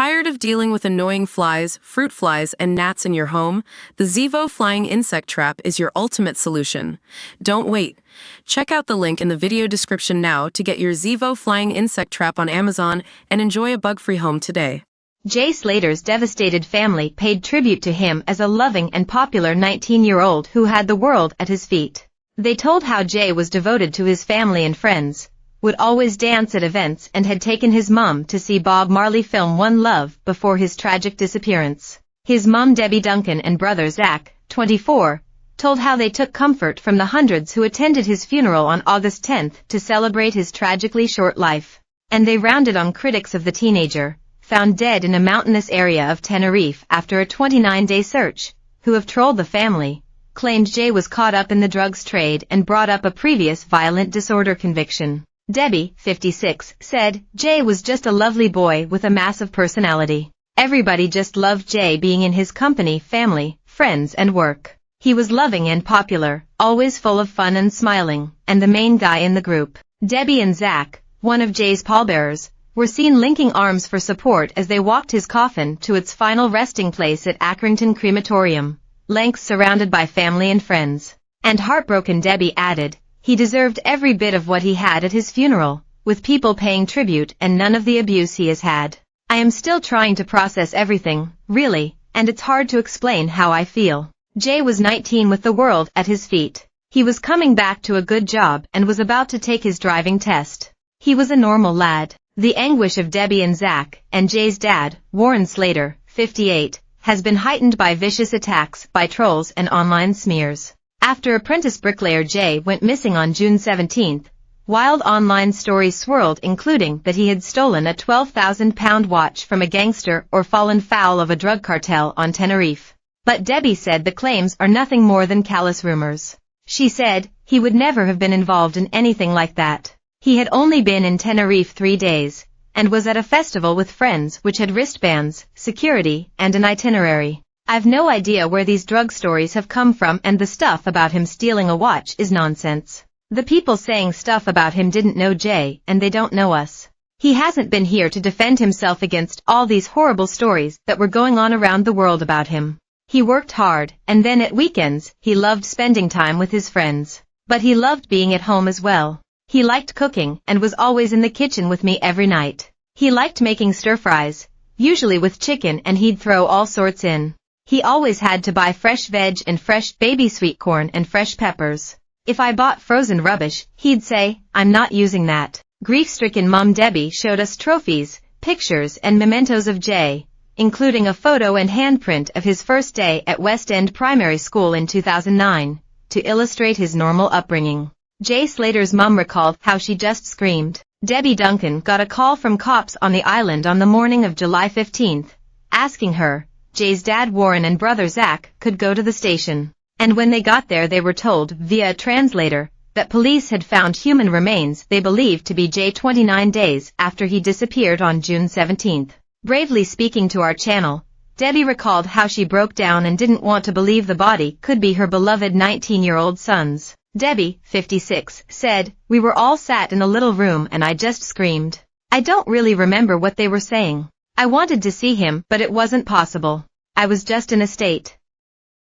Tired of dealing with annoying flies, fruit flies, and gnats in your home? The Zevo Flying Insect Trap is your ultimate solution. Don't wait. Check out the link in the video description now to get your Zevo Flying Insect Trap on Amazon and enjoy a bug-free home today. Jay Slater's devastated family paid tribute to him as a loving and popular 19-year-old who had the world at his feet. They told how Jay was devoted to his family and friends, would always dance at events, and had taken his mom to see Bob Marley film One Love before his tragic disappearance. His mom Debbie Duncan and brother Zach, 24, told how they took comfort from the hundreds who attended his funeral on August 10th to celebrate his tragically short life. And they rounded on critics of the teenager, found dead in a mountainous area of Tenerife after a 29-day search, who have trolled the family, claimed Jay was caught up in the drugs trade and brought up a previous violent disorder conviction. Debbie, 56, said, "Jay was just a lovely boy with a massive personality. Everybody just loved Jay being in his company, family, friends and work. He was loving and popular, always full of fun and smiling, and the main guy in the group." Debbie and Zach, one of Jay's pallbearers, were seen linking arms for support as they walked his coffin to its final resting place at Accrington Crematorium, lengths surrounded by family and friends. And heartbroken Debbie added, "He deserved every bit of what he had at his funeral, with people paying tribute and none of the abuse he has had. I am still trying to process everything, really, and it's hard to explain how I feel." Jay was 19 with the world at his feet. He was coming back to a good job and was about to take his driving test. He was a normal lad. The anguish of Debbie and Zach, and Jay's dad, Warren Slater, 58, has been heightened by vicious attacks by trolls and online smears. After apprentice bricklayer Jay went missing on June 17, wild online stories swirled, including that he had stolen a £12,000 watch from a gangster or fallen foul of a drug cartel on Tenerife. But Debbie said the claims are nothing more than callous rumors. She said, "He would never have been involved in anything like that. He had only been in Tenerife 3 days, and was at a festival with friends which had wristbands, security, and an itinerary. I've no idea where these drug stories have come from, and the stuff about him stealing a watch is nonsense. The people saying stuff about him didn't know Jay, and they don't know us. He hasn't been here to defend himself against all these horrible stories that were going on around the world about him. He worked hard, and then at weekends, he loved spending time with his friends. But he loved being at home as well. He liked cooking, and was always in the kitchen with me every night. He liked making stir-fries, usually with chicken, and he'd throw all sorts in. He always had to buy fresh veg and fresh baby sweet corn and fresh peppers. If I bought frozen rubbish, he'd say, 'I'm not using that.'" Grief-stricken mom Debbie showed us trophies, pictures and mementos of Jay, including a photo and handprint of his first day at West End Primary School in 2009, to illustrate his normal upbringing. Jay Slater's mom recalled how she just screamed. Debbie Duncan got a call from cops on the island on the morning of July 15th, asking her, Jay's dad Warren and brother Zach could go to the station. And when they got there, they were told, via a translator, that police had found human remains they believed to be Jay 29 days after he disappeared on June 17th. Bravely speaking to our channel, Debbie recalled how she broke down and didn't want to believe the body could be her beloved 19-year-old son's. Debbie, 56, said, "We were all sat in a little room and I just screamed. I don't really remember what they were saying. I wanted to see him, but it wasn't possible. I was just in a state."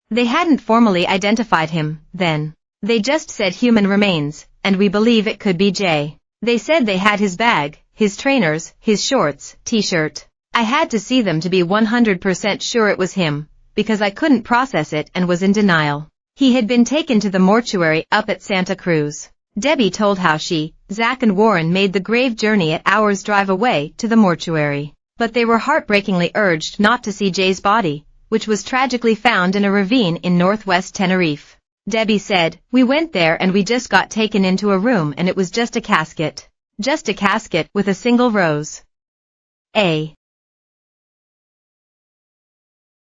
They hadn't formally identified him then. They just said human remains, and we believe it could be Jay. They said they had his bag, his trainers, his shorts, t-shirt. I had to see them to be 100% sure it was him, because I couldn't process it and was in denial. He had been taken to the mortuary up at Santa Cruz. Debbie told how she, Zach and Warren made the grave journey at hours' drive away to the mortuary. But they were heartbreakingly urged not to see Jay's body, which was tragically found in a ravine in northwest Tenerife. Debbie said, "We went there and we just got taken into a room and it was just a casket. Just a casket with a single rose. A